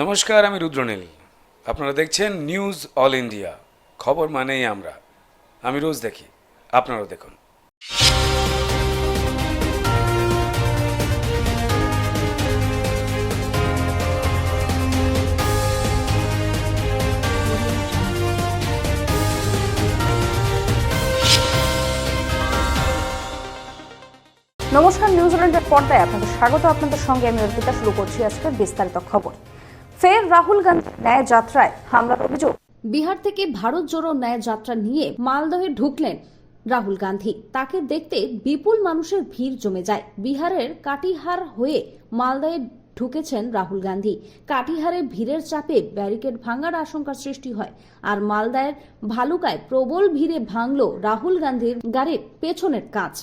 নমস্কার, আমি রুদ্রনীল। আপনারা দেখছেন নিউজ অল ইন্ডিয়া। খবর মানেই আমরা। আমি রোজ দেখি, আপনারাও দেখুন। নমস্কার, নিউজিল্যান্ডের পর্দায় আপনাদের স্বাগত। আপনাদের সঙ্গে আমি অর্পিতা। শুরু করছি আজকের বিস্তারিত খবর। ফের রাহুল গান্ধী ন্যায় যাত্রায় হামলার অভিযোগ। বিহার থেকে ভারত জোড়ো ন্যায় যাত্রা নিয়ে মালদহে ঢুকলেন রাহুল গান্ধী। তাকে দেখতে বিপুল মানুষের ভিড় জমে যায়। বিহারের কাটিহার হয়ে মালদহে ঢুকেছেন রাহুল গান্ধী। কাটিহারে ভিড়ের চাপে ব্যারিকেড ভাঙার আশঙ্কার সৃষ্টি হয়। আর মালদায়ের ভালুকায় প্রবল ভিড়ে ভাঙল রাহুল গান্ধীর গাড়ির পেছনের কাঁচ।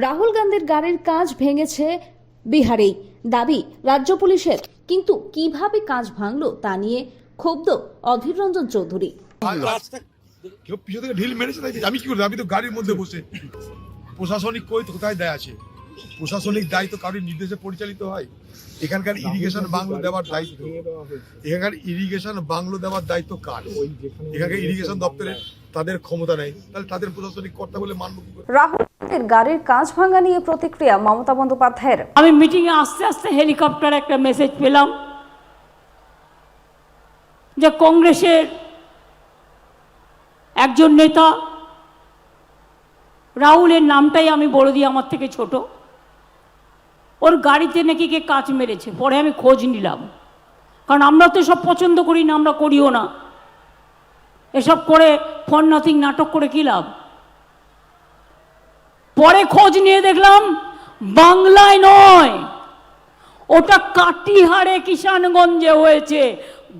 রাহুল গান্ধীর গাড়ির কাঁচ ভেঙেছে বিহারেই, দাবি রাজ্য পুলিশের। কিন্তু কিভাবে কাঁচ ভাঙলো তা নিয়ে ক্ষুব্ধ অধীর রঞ্জন চৌধুরী। কেউ পিছন থেকে ঢিল মেরেছে তাই আমি কি করবো? আমি তো গাড়ির মধ্যে বসে। প্রশাসনিক কোথায় দেয় আছে? প্রশাসনিক দায়িত্ব কারোর নির্দেশে পরিচালিত হয়? এখানকার ইরিগেশন বাংলো দেওয়ার দায়িত্ব কার? এখানকার ইরিগেশন দপ্তরে তাদের ক্ষমতা নেই, তাহলে তাদের প্রশাসনিক কর্তা বলে মানব কি করে? রাহুল গান্ধীর গাড়ির কাঁচ ভাঙা নিয়ে প্রতিক্রিয়া মমতা বন্দ্যোপাধ্যায়ের। আমি মিটিং এ আস্তে আস্তে হেলিকপ্টার একটা মেসেজ পেলাম যে কংগ্রেসের একজন নেতা, রাহুলের নামটাই আমি বলে দিই, আমার থেকে ছোট, ওর গাড়িতে নাকি কে কাঁচ মেরেছে। পরে আমি খোঁজ নিলাম, কারণ আমরা তো সব পছন্দ করি না, আমরা করিও না। এসব করে ফর নাথিং নাটক করে কি লাভ? পরে খোঁজ নিয়ে দেখলাম বাংলায় নয়, ওটা কাটিহারে কিষানগঞ্জে হয়েছে।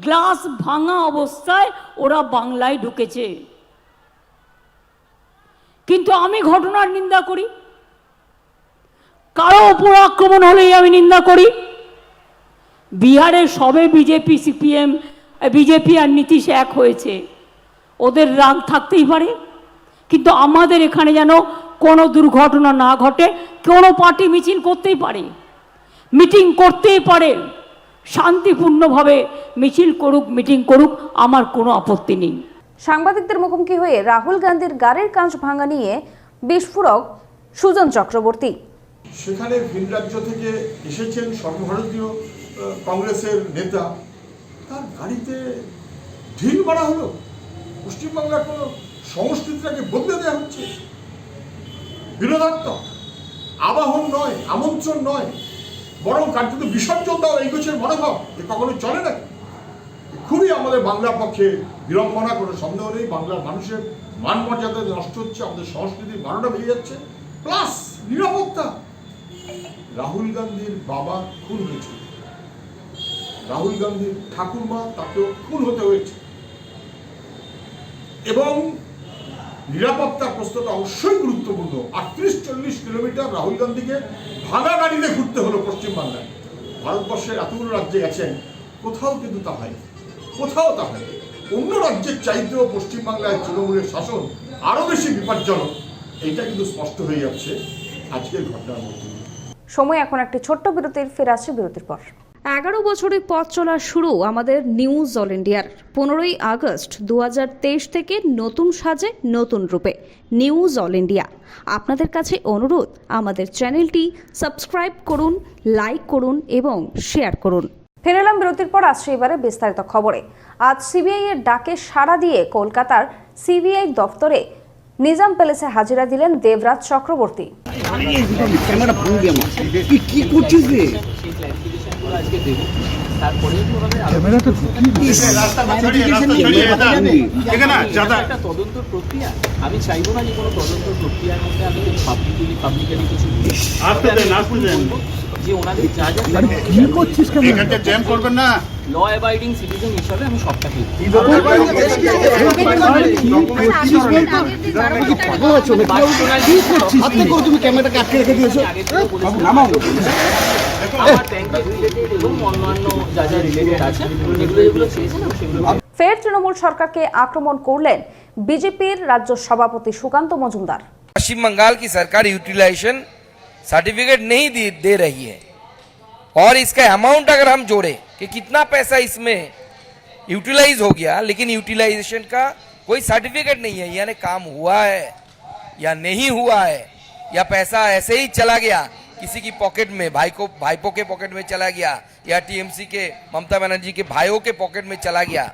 গ্লাস ভাঙা অবস্থায় ওরা বাংলায় ঢুকেছে। কিন্তু আমি ঘটনার নিন্দা করি, কারো উপর আক্রমণ হলেই আমি নিন্দা করি। বিহারে সবে বিজেপি আর নীতিশ এক হয়েছে, ওদের রাগ থাকতেই পারে, কিন্তু আমাদের এখানে যেন কোনো দুর্ঘটনা না ঘটে। কোনো পার্টি মিছিল করতেই পারে, মিটিং করতেই পারে, শান্তিপূর্ণভাবে মিছিল করুক, মিটিং করুক, আমার কোনো আপত্তি নেই। সাংবাদিকদের মুখোমুখি হয়ে রাহুল গান্ধীর গাড়ির কাঁচ ভাঙা নিয়ে বিস্ফোরক সুজন চক্রবর্তী। সেখানে ভিন রাজ্য থেকে এসেছেন সর্বভারতীয় কংগ্রেসের নেতা, তার গাড়িতে ঢিল মারা হলো। পশ্চিমবাংলার কোনো সংস্কৃতিটাকে বদলে দেওয়া হচ্ছে। বিরোধাত্মক আবাহন নয়, আমন্ত্রণ নয়, বরং কার্যত বিসর্জন দেওয়া এই গোছের মনোভাব এ কখনো চলে না। খুবই আমাদের বাংলার পক্ষে বিড়ম্বনা, কোনো সন্দেহ নেই। বাংলার মানুষের মান মর্যাদা নষ্ট হচ্ছে, আমাদের সংস্কৃতির মানটা ভেঙে যাচ্ছে, প্লাস নিরাপত্তা। রাহুল গান্ধীর বাবা খুন হয়েছে, রাহুল গান্ধীর ঠাকুরমা, তাকেও খুন হতে হয়েছে, এবং নিরাপত্তার প্রশ্নটা অবশ্যই গুরুত্বপূর্ণ। 38-40 কিলোমিটার রাহুল গান্ধীকে ভাঙা গাড়িতে ঘুরতে হলো পশ্চিমবাংলায়। ভারতবর্ষের এতগুলো রাজ্যে গেছেন, কোথাও কিন্তু তা হয়, কোথাও তা হয়। অন্য রাজ্যের চাইতেও পশ্চিমবাংলায় তৃণমূলের শাসন আরো বেশি বিপজ্জনক, এইটা কিন্তু স্পষ্ট হয়ে যাচ্ছে আজকের ঘটনার মধ্যে। সময় এখন একটি ছোট্ট বিরতির। ফিরে আসছে বিরতির পর। 11 বছরের পথ চলা শুরু আমাদের নিউজ অল ইন্ডিয়ার। 15ই আগস্ট 2023 থেকে নতুন সাজে, নতুন রূপে নিউজ অল ইন্ডিয়া। আপনাদের কাছে অনুরোধ, আমাদের চ্যানেলটি সাবস্ক্রাইব করুন, লাইক করুন এবং শেয়ার করুন। ফিরে এলাম বিরতির পর। আসছে এবারে বিস্তারিত খবরে। আজ সিবিআই এর ডাকে সাড়া দিয়ে কলকাতার সিবিআই দফতরে নিজাম প্যালেসে হাজিরা দিলেন দেবরাজ চক্রবর্তী। তদন্ত প্রক্রিয়া আমি চাইবো না যে কোনো তদন্ত প্রক্রিয়ার মধ্যে আমি পাবলিকালি কিছু যে ওনাদের যা যা জ্যাম করবেন না, ল অ্যাবাইডিং সিটিজেন হিসাবে আমি সবটাকে ক্যামেরাটাকে আটকে রেখে দিয়েছো। ফের তৃণমূল সরকারকে আক্রমণ করলেন বিজেপির রাজ্য সভাপতি সুকান্ত মজুমদার। पश्चिम बंगाल की सरकार यूटिलाइजेशन सर्टिफिकेट नहीं दे रही है, और इसका अमाउंट अगर हम जोड़े कि कितना पैसा इसमें यूटिलाइज हो गया, लेकिन यूटिलाइजेशन का कोई सर्टिफिकेट नहीं है, यानी काम हुआ है या नहीं हुआ है, या पैसा ऐसे ही चला गया किसी की पॉकेट में, भाईपों के पॉकेट में चला गया, या टीएमसी के ममता बनर्जी के भाइयों के पॉकेट में चला गया,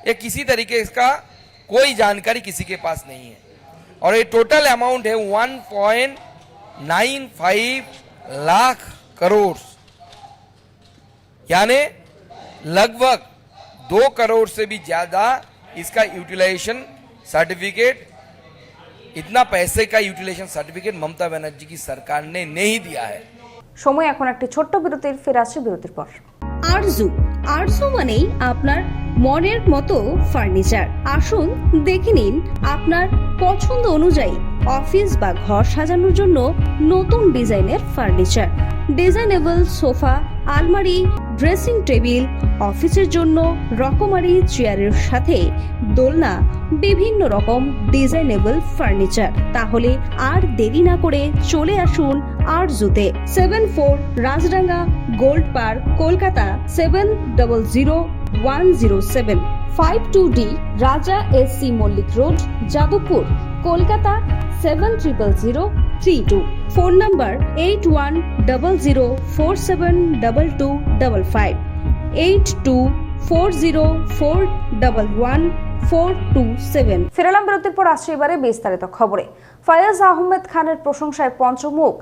ये किसी तरीके इसका कोई जानकारी किसी के पास नहीं है। और ये टोटल अमाउंट है 1.95 लाख करोड़, यानी लगभग 2 करोड़ से भी ज्यादा इसका यूटिलाइजेशन सर्टिफिकेट, इतना पैसे का यूटिलाइजेशन सर्टिफिकेट ममता बनर्जी की सरकार ने नहीं दिया है। সময় এখন একটি ছোট্ট বিরতির, ফিরে আসছে বিরতির পর। আরজু আরজু মানেই আপনার মনের মতো ফার্নিচার। আসুন দেখে নিন আপনার পছন্দ অনুযায়ী অফিস বা ঘর সাজানোর জন্য নতুন ডিজাইনের ফার্নিচার, ডিজাইনেবল সোফা, আলমারি, ড্রেসিং টেবিল, অফিসের জন্য রকমারি চেয়ারের সাথে দোলনা, বিভিন্ন রকম ডিজাইনেবল ফার্নিচার। তাহলে আর দেরি না করে চলে আসুন আরজুতে। 74 Rajdanga gold park, Kolkata 700107, 52D Raja SC Mallick road, Jadavpur, Kolkata 700032। Phone number 8100472255, 8240411427। ফিরলাম বিরতির পর, আসছে এবারে বিস্তারিত খবরে। ফয়াজ আহমেদ খানের প্রশংসায় পঞ্চমুখ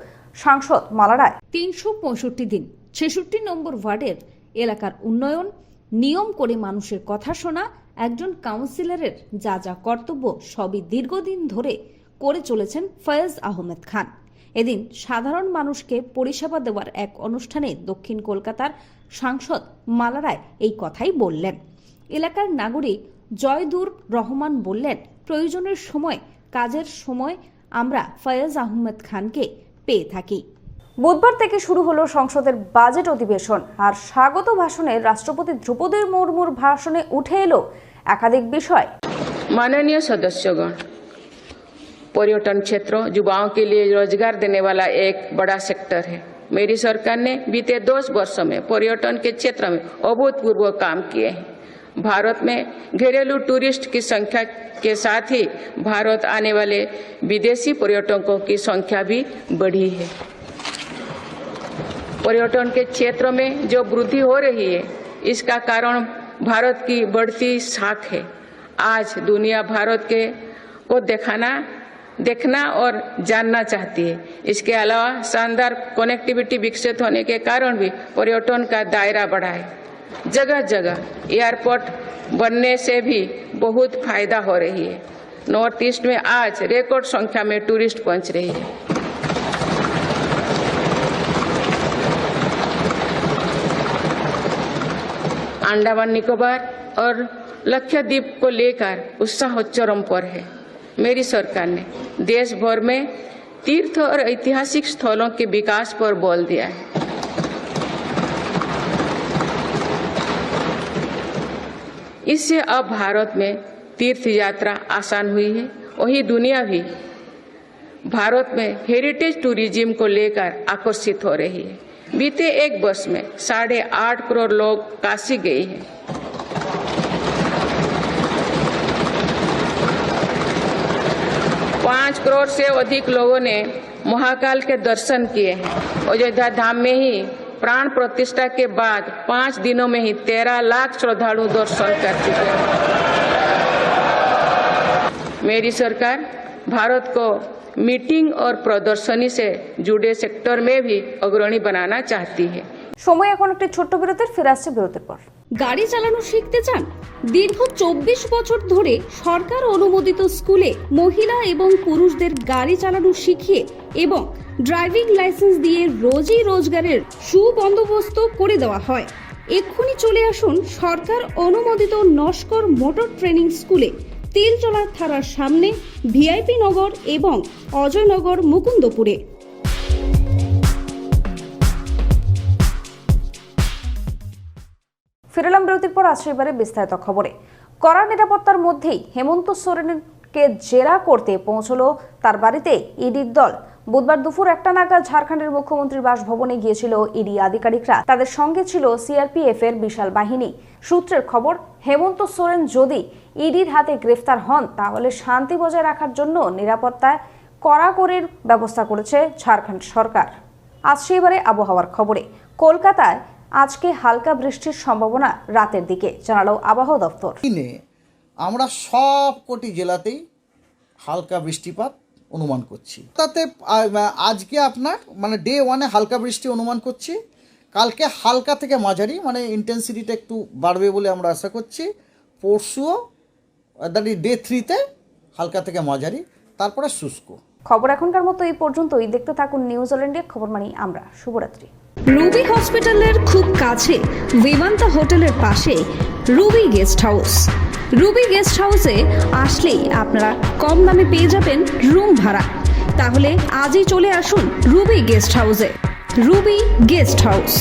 সাংসদ মালা রায়। 365 দিন 66 নম্বর ওয়ার্ডের এলাকার উন্নয়ন, নিয়ম করে মানুষের কথা শোনা একজন কাউন্সিলরের যা যা কর্তব্য সবই দীর্ঘদিন ধরে করে চলেছেন ফয়াজ আহমেদ খান। এদিন সাধারণ মানুষকে পরিষেবা দেওয়ার এক অনুষ্ঠানে দক্ষিণ কলকাতার সাংসদ মালা রায় এই কথাই বললেন। এলাকার নাগরিক জয়দুর রহমান বললেন, প্রয়োজনের সময়, কাজের সময় আমরা ফয়াজ আহমেদ খানকে পেয়ে থাকি। বুধবার থেকে শুরু হলো সংসদের বাজেট অধিবেশন, আর স্বাগত ভাষণে রাষ্ট্রপতি দ্রৌপদী মুর্মুর ভাষণে উঠে এলো একাধিক বিষয়। माननीय सदस्यगण, पर्यटन क्षेत्र युवाओं के लिए रोजगार देने वाला एक बड़ा सेक्टर है। मेरी सरकार ने बीते 10 वर्षों में पर्यटन के क्षेत्र में अभूतपूर्व काम किए हैं। भारत में घरेलू टूरिस्ट की संख्या के साथ ही भारत आने वाले विदेशी पर्यटकों की संख्या भी बढ़ी है। पर्यटन के क्षेत्र में जो वृद्धि हो रही है, इसका कारण भारत की बढ़ती साख है। आज दुनिया भारत को देखना और जानना चाहती है। इसके अलावा शानदार कनेक्टिविटी विकसित होने के कारण भी पर्यटन का दायरा बढ़ा है। जगह जगह एयरपोर्ट बनने से भी बहुत फायदा हो रही है। नॉर्थ ईस्ट में आज रिकॉर्ड संख्या में टूरिस्ट पहुंच रही है। अंडमान निकोबार और लक्षद्वीप को लेकर उत्साह चरम पर है। मेरी सरकार ने देश भर में तीर्थ और ऐतिहासिक स्थलों के विकास पर बल दिया है। इससे अब भारत में तीर्थ यात्रा आसान हुई है। वहीं दुनिया भी भारत में हेरिटेज टूरिज्म को लेकर आकर्षित हो रही है। बीते एक वर्ष में 8.5 करोड़ लोग काशी गए हैं। 5 करोड़ से अधिक लोगों ने महाकाल के दर्शन किए हैं। अयोध्या धाम में ही प्राण प्रतिष्ठा के बाद 5 दिनों में ही 13 लाख श्रद्धालु दर्शन कर चुके हैं। मेरी सरकार भारत को मीटिंग और प्रदर्शनी से जुड़े सेक्टर में भी अग्रणी बनाना चाहती है। সময় এখন একটি ছোট্ট বিরতির, ফিরে আসছে বিরতির পর। গাড়ি চালানো শিখতে চান? দীর্ঘ 24 বছর ধরে সরকার অনুমোদিত স্কুলে মহিলা এবং পুরুষদের গাড়ি চালানো শিখিয়ে এবং ড্রাইভিং লাইসেন্স দিয়ে রোজই রোজগারের সুবন্দোবস্ত করে দেওয়া হয়। এক্ষুনি চলে আসুন সরকার অনুমোদিত নস্কর মোটর ট্রেনিং স্কুলে, তেলচলা থানার সামনে, ভিআইপি নগর এবং অজয়নগর, মুকুন্দপুরে। ফিরলাম বিরতির পর, আসছে এবারে বিস্তারিত খবরে। কড়া নিরাপত্তার মধ্যেই হেমন্ত সোরেনকে জেরা করতে পৌঁছলো তার বাড়িতে ইডির দল। বুধবার দুপুর 1টা নাগাদ ঝাড়খণ্ডের মুখ্যমন্ত্রীর বাসভবনে গিয়েছিল ইডি আধিকারিকরা। তাদের সঙ্গে ছিল সিআরপিএফ এর বিশাল বাহিনী। সূত্রের খবর, হেমন্ত সোরেন যদি ইডির হাতে গ্রেফতার হন তাহলে শান্তি বজায় রাখার জন্য নিরাপত্তায় কড়াকড়ির ব্যবস্থা করেছে ঝাড়খণ্ড সরকার। আসছে এবারে আবহাওয়ার খবরে। কলকাতায় আজকে হালকা বৃষ্টির সম্ভাবনা রাতের দিকে, জানালো আবহাওয়া দপ্তর। দিনে আমরা সব কটি জেলাতেই হালকা বৃষ্টিপাত অনুমান করছি। তাতে আজকে আপনার মানে ডে 1-এ হালকা বৃষ্টি অনুমান করছি, কালকে হালকা থেকে মাঝারি মানে ইন্টেন্সিটিটা একটু বাড়বে বলে আমরা আশা করছি। পরশুও দ্যাট ইজ ডে 3-তে হালকা থেকে মাঝারি, তারপরে শুষ্ক। খবর এখনকার মতো এই পর্যন্তই। দেখতে থাকুন নিউজ অল ইন্ডিয়া, খবর মানেই আমরা। শুভরাত্রি। রুবি হসপিটালের খুব কাছে বেদান্তা হোটেলের পাশে Ruby guest house. Ruby guest হাউসে আসলেই আপনারা কম দামে পেয়ে যাবেন রুম ভাড়া। তাহলে আজই চলে আসুন রুবি গেস্ট হাউসে। Ruby guest house.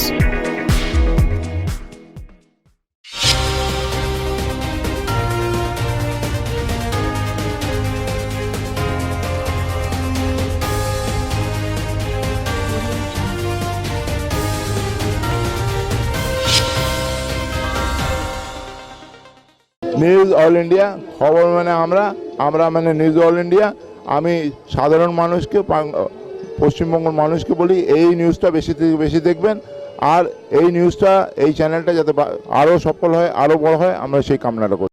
News all India, খবর মানে আমরা মানে নিউজ অল ইন্ডিয়া। আমি সাধারণ মানুষকে, পশ্চিমবঙ্গের মানুষকে বলি এই নিউজটা বেশি থেকে বেশি দেখবেন, আর এই নিউজটা, এই চ্যানেলটা যাতে আরও সফল হয়, আরও বড় হয়, আমরা সেই কামনাটা করি।